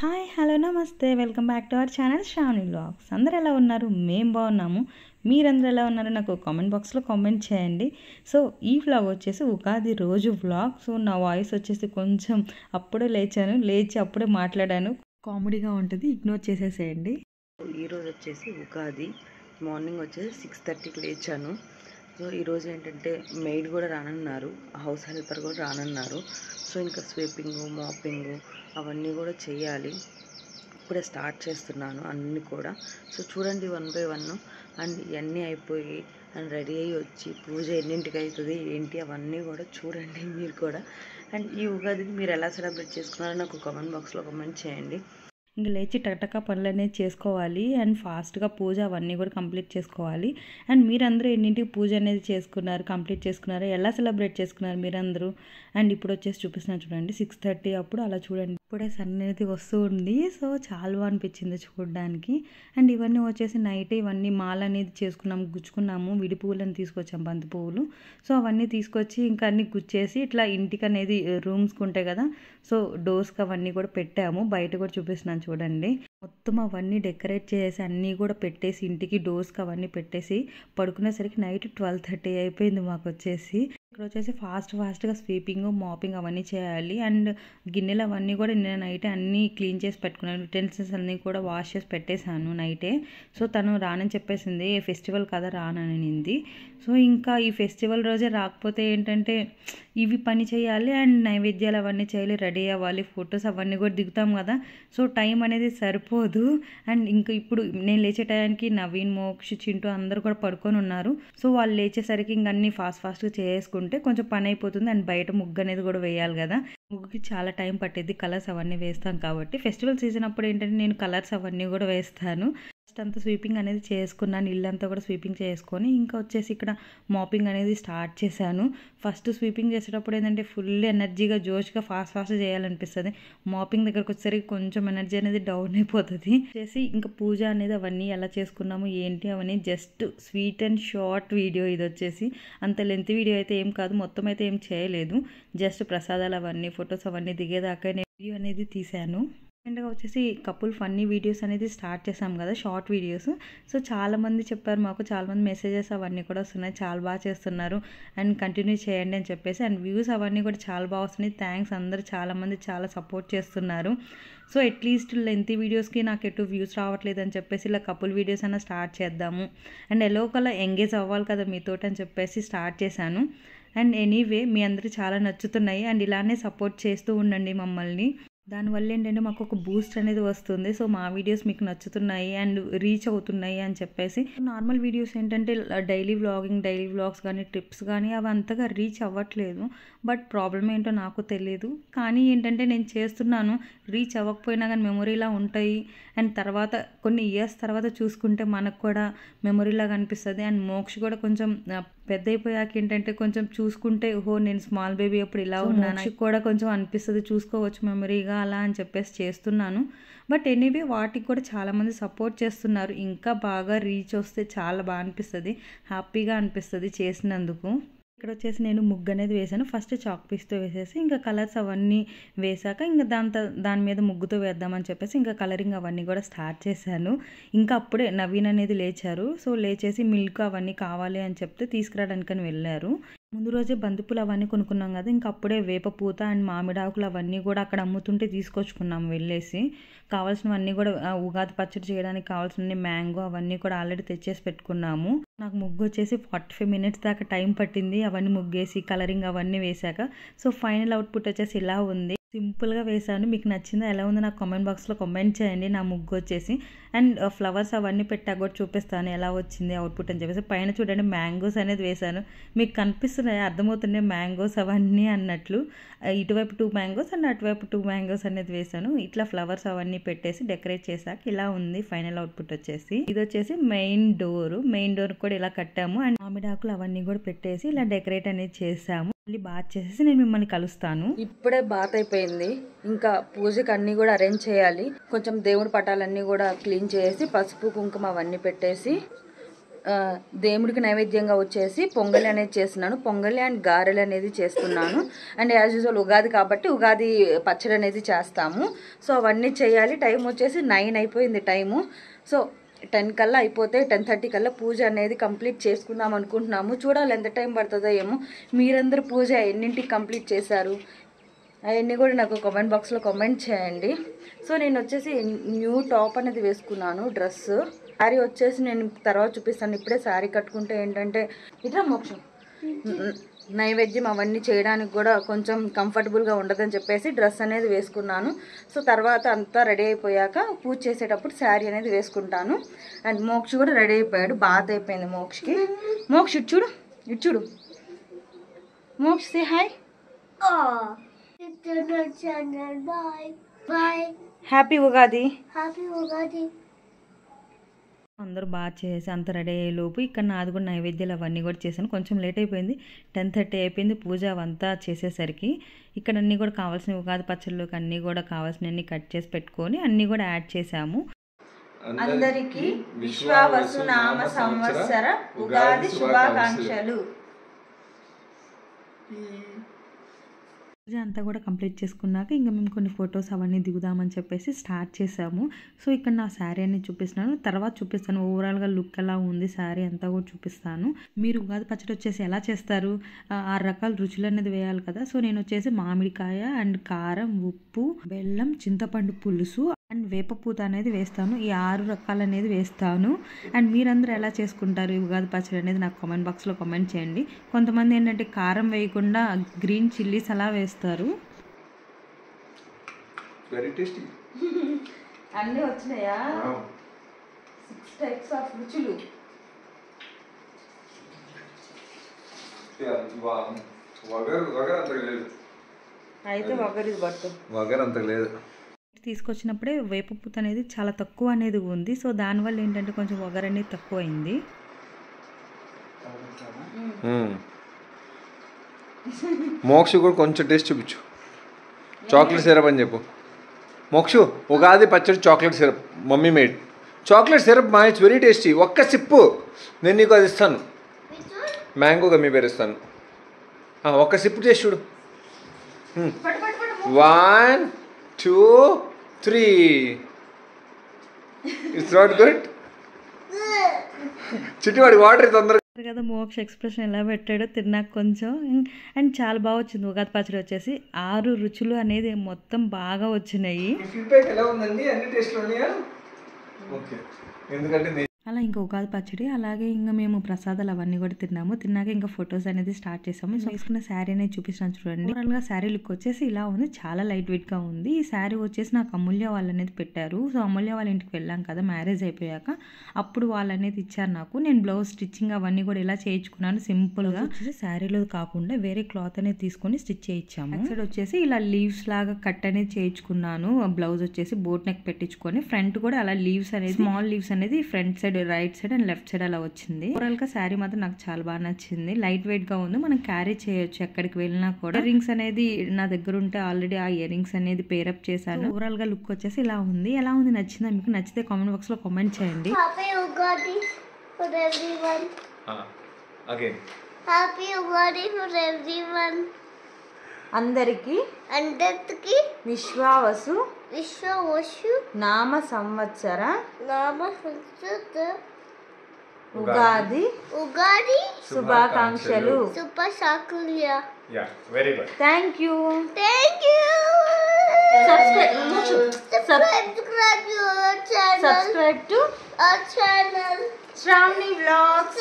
Hi hello నమస్తే welcome back to our channel Shravani vlogs. అందరు ఎలా ఉన్నారు? మేము బాగున్నాము. మీరందరూ ఎలా ఉన్నారు నాకు కామెంట్ బాక్స్లో కామెంట్ చేయండి. సో ఈ వ్లాగ్ వచ్చేసి ఉగాది రోజు వ్లాగ్. సో నా వాయిస్ వచ్చేసి కొంచెం అప్పుడే లేచి అప్పుడే మాట్లాడాను, కామెడీగా ఉంటుంది, ఇగ్నోర్ చేసేసేయండి. ఈరోజు వచ్చేసి ఉగాది మార్నింగ్ వచ్చేసి 6:30కి లేచాను. సో ఈరోజు ఏంటంటే మెయిడ్ కూడా రానన్నారు, హౌస్ హెల్పర్ కూడా రానన్నారు. సో ఇంకా స్వీపింగ్ మాపింగ్ అవన్నీ కూడా చేయాలి. ఇప్పుడే స్టార్ట్ చేస్తున్నాను అన్నీ కూడా. సో చూడండి 1 by 1 అండ్ ఇవన్నీ అయిపోయి అండ్ రెడీ అయ్యి వచ్చి పూజ ఎన్నింటికి అవుతుంది ఏంటి అవన్నీ కూడా చూడండి మీరు కూడా. అండ్ ఈ ఉగాదిని మీరు ఎలా సెలబ్రేట్ చేసుకున్నారో నాకు కామెంట్ బాక్స్లో కామెంట్ చేయండి. ఇంక లేచి టకటకా పనులు అనేది చేసుకోవాలి అండ్ ఫాస్ట్గా పూజ అవన్నీ కూడా కంప్లీట్ చేసుకోవాలి. అండ్ మీరందరూ ఎన్నింటికి పూజ అనేది చేసుకున్నారు, కంప్లీట్ చేసుకున్నారు, ఎలా సెలబ్రేట్ చేసుకున్నారు మీరందరూ? అండ్ ఇప్పుడు వచ్చేసి చూపిస్తున్నాను చూడండి 6:30 అప్పుడు అలా చూడండి, ఇప్పుడే సన్ అనేది వస్తూ ఉంది. సో చాలా బాగా అనిపించింది చూడడానికి. అండ్ ఇవన్నీ వచ్చేసి నైట్ ఇవన్నీ మాల అనేది చేసుకున్నాము, గుచ్చుకున్నాము, విడి పువ్వులను తీసుకొచ్చాము, బంతి పువ్వులు. సో అవన్నీ తీసుకొచ్చి ఇంకా అన్నీ గుచ్చేసి ఇట్లా ఇంటికి అనేది రూమ్స్కి ఉంటాయి కదా, సో డోర్స్కి అవన్నీ కూడా పెట్టాము. బయట కూడా చూపిస్తున్నాను చూడండి, మొత్తం అవన్నీ డెకరేట్ చేసి అన్నీ కూడా పెట్టేసి ఇంటికి డోర్స్కి అవన్నీ పెట్టేసి పడుకునేసరికి నైట్ 12:30 అయిపోయింది మాకు వచ్చేసి. ఇక్కడ వచ్చేసి ఫాస్ట్గా స్వీపింగ్ మాపింగ్ అవన్నీ చేయాలి. అండ్ గిన్నెలు అవన్నీ కూడా నేను నైటే అన్నీ క్లీన్ చేసి పెట్టుకున్నాను, యుటెన్సిల్స్ అన్నీ కూడా వాష్ చేసి పెట్టేశాను నైటే. సో తను రానని చెప్పేసింది, ఫెస్టివల్ కదా రాననింది. సో ఇంకా ఈ ఫెస్టివల్ రోజే రాకపోతే ఏంటంటే ఇవి పని చేయాలి అండ్ నైవేద్యాలు అవన్నీ చేయాలి, రెడీ అవ్వాలి, ఫొటోస్ అవన్నీ కూడా దిగుతాం కదా. సో టైం అనేది సరిపోదు. అండ్ ఇంకా ఇప్పుడు నేను లేచే టైంకి నవీన్, మోక్ష, చింటూ అందరూ కూడా పడుకొని ఉన్నారు. సో వాళ్ళు లేచేసరికి ఇంక అన్నీ ఫాస్ట్గా చేసుకుంటే కొంచెం పని అయిపోతుంది. అండ్ బయట ముగ్గు అనేది కూడా వేయాలి కదా, ముగ్గుకి చాలా టైం పట్టేది, కలర్స్ అవన్నీ వేస్తాం కాబట్టి. ఫెస్టివల్ సీజన్ అప్పుడు ఏంటంటే నేను కలర్స్ అవన్నీ కూడా వేస్తాను. ఫస్ట్ అంతా స్వీపింగ్ అనేది చేసుకున్నాను, ఇల్లంతా కూడా స్వీపింగ్ చేసుకొని ఇంకా వచ్చేసి ఇక్కడ మాపింగ్ అనేది స్టార్ట్ చేశాను. ఫస్ట్ స్వీపింగ్ చేసేటప్పుడు ఏంటంటే ఫుల్ ఎనర్జీగా జోష్గా ఫాస్ట్ చేయాలనిపిస్తుంది. మాపింగ్ దగ్గరకు వచ్చేసరికి కొంచెం ఎనర్జీ అనేది డౌన్ అయిపోతుంది. చేసి ఇంకా పూజ అనేది అవన్నీ ఎలా చేసుకున్నాము ఏంటి అవన్నీ just sweet and short video. ఇది వచ్చేసి అంత లెంత్ వీడియో అయితే ఏం కాదు, మొత్తం అయితే ఏం చేయలేదు, జస్ట్ ప్రసాదాలు అవన్నీ ఫొటోస్ అవన్నీ దిగేదాకా నేను వీడియో అనేది తీశాను. అండ్ వచ్చేసి కపుల్ ఫన్నీ వీడియోస్ అనేది స్టార్ట్ చేసాం కదా, షార్ట్ వీడియోస్. సో చాలామంది చెప్పారు మాకు, చాలామంది మెసేజెస్ అవన్నీ కూడా వస్తున్నాయి, చాలా బాగా చేస్తున్నారు అండ్ కంటిన్యూ చేయండి అని చెప్పేసి. అండ్ వ్యూస్ అవన్నీ కూడా చాలా బాగా వస్తున్నాయి, థ్యాంక్స్. అందరూ చాలామంది చాలా సపోర్ట్ చేస్తున్నారు. సో అట్లీస్ట్ లెంతీ వీడియోస్కి నాకు ఎటు వ్యూస్ రావట్లేదు అని చెప్పేసి ఇలా కపుల్ వీడియోస్ అయినా స్టార్ట్ చేద్దాము అండ్ ఎలాగోలా ఎంగేజ్ అవ్వాలి కదా మీతోటి అని చెప్పేసి స్టార్ట్ చేశాను. అండ్ ఎనీవే మీ అందరూ చాలా నచ్చుతున్నాయి అండ్ ఇలానే సపోర్ట్ చేస్తూ ఉండండి మమ్మల్ని. దానివల్ల ఏంటంటే మాకు ఒక బూస్ట్ అనేది వస్తుంది. సో మా వీడియోస్ మీకు నచ్చుతున్నాయి అండ్ రీచ్ అవుతున్నాయి అని చెప్పేసి. నార్మల్ వీడియోస్ ఏంటంటే డైలీ వ్లాగ్స్ కానీ ట్రిప్స్ కానీ అవి అంతగా రీచ్ అవ్వట్లేదు. బట్ ప్రాబ్లం ఏంటో నాకు తెలియదు, కానీ ఏంటంటే నేను చేస్తున్నాను, రీచ్ అవ్వకపోయినా కానీ మెమొరీలా ఉంటాయి. అండ్ తర్వాత కొన్ని ఇయర్స్ తర్వాత చూసుకుంటే మనకు కూడా మెమొరీలాగా అనిపిస్తుంది. అండ్ మోక్ష కూడా కొంచెం పెద్ద అయిపోయాక ఏంటంటే కొంచెం చూసుకుంటే ఓహో నేను స్మాల్ బేబీ అప్పుడు ఇలా ఉన్నాను కూడా కొంచెం అనిపిస్తుంది, చూసుకోవచ్చు మెమరీగా అలా అని చెప్పేసి చేస్తున్నాను. బట్ ఎనీవే వాటికి కూడా చాలామంది సపోర్ట్ చేస్తున్నారు. ఇంకా బాగా రీచ్ వస్తే చాలా బాగా అనిపిస్తుంది, హ్యాపీగా అనిపిస్తుంది చేసినందుకు. ఇక్కడ వచ్చేసి నేను ముగ్గు అనేది వేసాను, ఫస్ట్ చాక్ పీస్తో వేసేసి ఇంకా కలర్స్ అవన్నీ వేసాక ఇంకా దాని మీద ముగ్గుతో వేద్దామని చెప్పేసి ఇంకా కలరింగ్ అవన్నీ కూడా స్టార్ట్ చేశాను. ఇంకా అప్పుడే నవీన్ అనేది లేచారు. సో లేచేసి మిల్క్ అవన్నీ కావాలి అని చెప్తే తీసుకురావడానికని వెళ్ళారు. ముందు రోజే బంతిపూలు అవన్నీ కొనుక్కున్నాం కదా, ఇంకా అప్పుడే వేప పూత అండ్ మామిడాకులు అవన్నీ కూడా అక్కడ అమ్ముతుంటే తీసుకొచ్చుకున్నాం వెళ్ళేసి. కావాల్సినవన్నీ కూడా ఉగాది పచ్చడి చేయడానికి కావాల్సిన మ్యాంగో అవన్నీ కూడా ఆల్రెడీ తెచ్చేసి పెట్టుకున్నాము. నాకు ముగ్గు వచ్చేసి 45 minutes దాకా టైం పట్టింది, అవన్నీ ముగ్గేసి కలరింగ్ అవన్నీ వేశాక. సో ఫైనల్ అవుట్పుట్ వచ్చేసి ఇలా ఉంది, సింపుల్గా వేసాను. మీకు నచ్చిందా, ఎలా ఉందో నాకు కామెంట్ బాక్స్లో కామెంట్ చేయండి నా ముగ్గు వచ్చేసి. అండ్ ఫ్లవర్స్ అవన్నీ పెట్టా కూడా చూపిస్తాను ఎలా వచ్చింది అవుట్పుట్ అని చెప్పేసి. పైన చూడండి మ్యాంగోస్ అనేది వేశాను, మీకు కనిపిస్తున్నాయి, అర్థమవుతున్నాయి మ్యాంగోస్ అవన్నీ అన్నట్లు. ఇటువైపు 2 మ్యాంగోస్ అండ్ అటువైపు 2 మ్యాంగోస్ అనేది వేశాను. ఇట్లా ఫ్లవర్స్ అవన్నీ పెట్టేసి డెకరేట్ చేశాక ఇలా ఉంది ఫైనల్ అవుట్పుట్ వచ్చేసి. ఇది వచ్చేసి మెయిన్ డోర్ కూడా ఇలా కట్టాము అండ్ మామిడాకులు అవన్నీ కూడా పెట్టేసి ఇలా డెకరేట్ అనేది చేసాము. మళ్ళీ బాత్ చేసేసి నేను మిమ్మల్ని కలుస్తాను. ఇప్పుడే బాత్ అయిపోయింది, ఇంకా పూజకి అన్నీ కూడా అరేంజ్ చేయాలి. కొంచెం దేవుడి పటాలన్నీ కూడా క్లీన్ చేసి పసుపు కుంకుమ అవన్నీ పెట్టేసి దేవుడికి నైవేద్యంగా వచ్చేసి పొంగలి అనేది చేస్తున్నాను. పొంగలి అండ్ గారెలు అనేది చేస్తున్నాను. అండ్ యాజ్ యూజువల్ ఉగాది కాబట్టి ఉగాది పచ్చడి అనేది చేస్తాము. సో అవన్నీ చేయాలి. టైం వచ్చేసి 9 అయిపోయింది టైము. సో 10 కల్లా అయిపోతే 10:30 కల్లా పూజ అనేది కంప్లీట్ చేసుకుందాం అనుకుంటున్నాము. చూడాలి ఎంత టైం పడుతుందో ఏమో. మీరందరూ పూజ ఎన్నింటికి కంప్లీట్ చేశారు అవన్నీ కూడా నాకు కామెంట్ బాక్స్లో కామెంట్ చేయండి. సో నేను వచ్చేసి న్యూ టాప్ అనేది వేసుకున్నాను, డ్రెస్. శారీ వచ్చేసి నేను తర్వాత చూపిస్తాను. ఇప్పుడే శారీ కట్టుకుంటే ఏంటంటే ఇట్లా మోక్షం నైవేద్యం అవన్నీ చేయడానికి కూడా కొంచెం కంఫర్టబుల్గా ఉండదని చెప్పేసి డ్రెస్ అనేది వేసుకున్నాను. సో తర్వాత అంతా రెడీ అయిపోయాక పూజ చేసేటప్పుడు శారీ అనేది వేసుకుంటాను. అండ్ మోక్ష కూడా రెడీ అయిపోయాడు. బాత్ అయిపోయింది మోక్షకి. మోక్ష ఇటు చూడు, ఇటు చూడు. మోక్ష say hi. Happy Ugadi. Happy Ugadi. అందరూ బాగా చేసి అంత రెడీ అయ్యేలోపు ఇక్కడ నాది కూడా నైవేద్యాలు అవన్నీ కూడా చేశాను. కొంచెం లేట్ అయిపోయింది, 10:30 అయిపోయింది పూజ అవంతా చేసేసరికి. ఇక్కడ అన్నీ కూడా కావాల్సిన ఉగాది పచ్చళ్ళలోకి అన్నీ కూడా కావాల్సినవన్నీ కట్ చేసి పెట్టుకొని అన్నీ కూడా యాడ్ చేసాము. అందరికీ విశ్వావసు నామ సంవత్సర ఉగాది శుభాకాంక్షలు. పూజ అంతా కూడా కంప్లీట్ చేసుకున్నాక ఇంకా మేము కొన్ని ఫొటోస్ అవన్నీ దిగుదామని చెప్పేసి స్టార్ట్ చేసాము. సో ఇక్కడ నా శారీ అనేది చూపిస్తున్నాను, తర్వాత చూపిస్తాను ఓవరాల్గా లుక్ ఎలా ఉంది శారీ అంతా కూడా చూపిస్తాను. మీరు ఉగాది పచ్చడి వచ్చేసి ఎలా చేస్తారు, 6 రకాల రుచులు అనేది వేయాలి కదా. సో నేను వచ్చేసి మామిడికాయ అండ్ కారం, ఉప్పు, బెల్లం, చింతపండు పులుసు అండ్ వేపపూత అనేది వేస్తాను. ఈ 6 రకాలు అనేది వేస్తాను. అండ్ మీరందరూ ఎలా చేసుకుంటారు ఈ ఉగాది పచ్చడి అనేది నాకు కామెంట్ బాక్స్లో కామెంట్ చేయండి. కొంతమంది ఏంటంటే కారం వేయకుండా గ్రీన్ చిల్లీస్ అలా వేస్తారు. Very tasty. అన్నీ వచ్చినాయా? 6 టైప్స్ ఆఫ్ రుచులు. అయితే వగరు పట్టు. వగరు అంత లేదు. తీసుకొచ్చినప్పుడే వేపపూత అనేది చాలా తక్కువ అనేది ఉంది. సో దానివల్ల ఏంటంటే కొంచెం వగరు అనేది తక్కువ అయింది. మోక్ష కూడా కొంచెం టేస్ట్ చూపించు. చాక్లెట్ సిరప్ అని చెప్పు. మోక్షు ఉగాది పచ్చడి chocolate syrup mummy made. Chocolate syrup మా ఇట్స్ వెరీ టేస్టీ. ఒక్క సిప్పు నేను నీకు అది ఇస్తాను. మ్యాంగో గమ్మీ పేరు ఇస్తాను. ఒక్క సిప్పు చేసి చూడు. 1, 2, 3. It's not good. చిట్టివాడి వాటర్ తొందరగా కదా. మోక్ష ఎక్స్ప్రెషన్ ఎలా పెట్టాడో తిన్నాక కొంచెం. అండ్ చాలా బాగా వచ్చింది ఉగాది పచ్చడి వచ్చేసి. 6 రుచులు అనేది మొత్తం బాగా వచ్చినాయి. ఫీడ్బ్యాక్ ఎలా ఉందండి? అన్ని టేస్ట్లు ఉన్నాయా? ఓకే. ఎందుకంటే అలా ఇంకా ఉగాది పచ్చడి అలాగే ఇంకా మేము ప్రసాదాలు అవన్నీ కూడా తిన్నాము. తిన్నాక ఇంకా ఫొటోస్ అనేది స్టార్ట్ చేసాము. సో వేసుకున్న శారీ అనేది చూపిస్తాను చూడండి. ఓవరాల్గా శారీ లుక్ వచ్చేసి ఇలా ఉంది, చాలా లైట్ వెయిట్గా ఉంది. ఈ శారీ వచ్చేసి నాకు అమూల్య వాళ్ళు అనేది పెట్టారు. సో అమూల్య వాళ్ళ ఇంటికి వెళ్ళాం కదా మ్యారేజ్ అయిపోయాక, అప్పుడు వాళ్ళు అనేది ఇచ్చారు నాకు. నేను బ్లౌజ్ స్టిచ్చింగ్ అవన్నీ కూడా ఇలా చేయించుకున్నాను సింపుల్గా. శారీలో కాకుండా వేరే క్లాత్ అనేది తీసుకొని స్టిచ్ చేయించాము. సైడ్ వచ్చేసి ఇలా లీవ్స్ లాగా కట్ అనేది చేయించుకున్నాను. బ్లౌజ్ వచ్చేసి బోట్ నెక్ పెట్టించుకొని ఫ్రంట్ కూడా అలా లీవ్స్ అనేది స్మాల్ లీవ్స్ అనేది front side, right side and left side అలా వచ్చింది. ఓవరాల్ గా శారీ మాత్రం నాకు చాలా బాగా నచ్చింది. లైట్ వెయిట్ గా ఉంది, మనం క్యారీ చేయొచ్చు ఎక్కడికి వెళ్ళినా కూడా. ఇయర్ రింగ్స్ అనేది నా దగ్గర ఉంటే ఆల్రెడీ ఆ ఇయర్ రింగ్స్ అనేది పేరప్ చేశాను. ఓవరాల్ గా లుక్ వచ్చేసి ఇలా ఉంది. ఎలా ఉంది, నచ్చిందా మీకు? నచ్చితే కామెంట్ బాక్స్ లో కామెంట్ చేయండి. Happy Ugadi for everyone. Again happy Ugadi for everyone. అందరికి విశ్వావసు నామ సంవత్సర ఉగాది శుభాకాంక్షలు. Very good. Thank you. Subscribe to our channel. Shravani Vlogs.